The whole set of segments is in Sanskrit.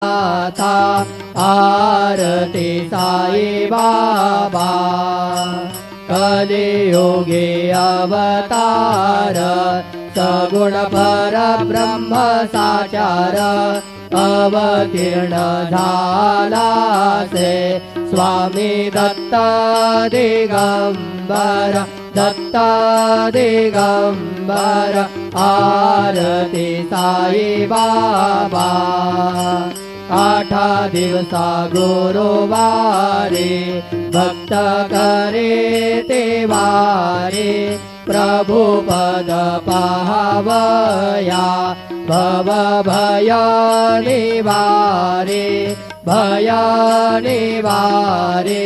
था आरती साई बाबा कलियुगे अवतार सगुण पर ब्रह्म साचार अवतीर्ण झाला से स्वामी दत्त दिगंबर दत्त दिगंबर आरती साई बाबा 8 दिवसा गुरुवारी भक्त करे ते वारे प्रभु पद पावया भव भय निवारे भय निवारे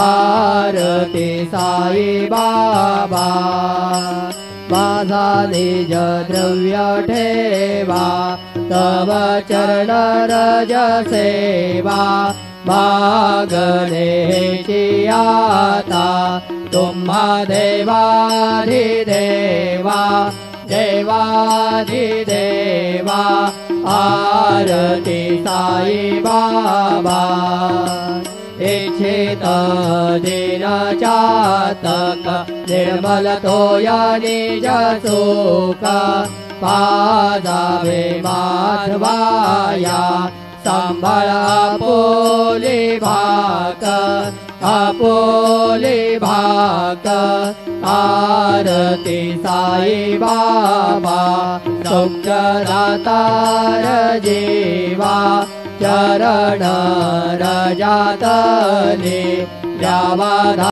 आरती साई बाबा माझा निज द्रव्य ठेवा तव चरण रज सेवा मागणे आता तुम्हा देवाधिदेवा देवाधिदेवा आरती साई बाबा इच्छित दिन चातक निर्मल तोया निज सुख पाजावे माधवाया संभळ आपोली भाक आरती साई बाबा सौख्यदातार जीवा चरण रजातले द्यावा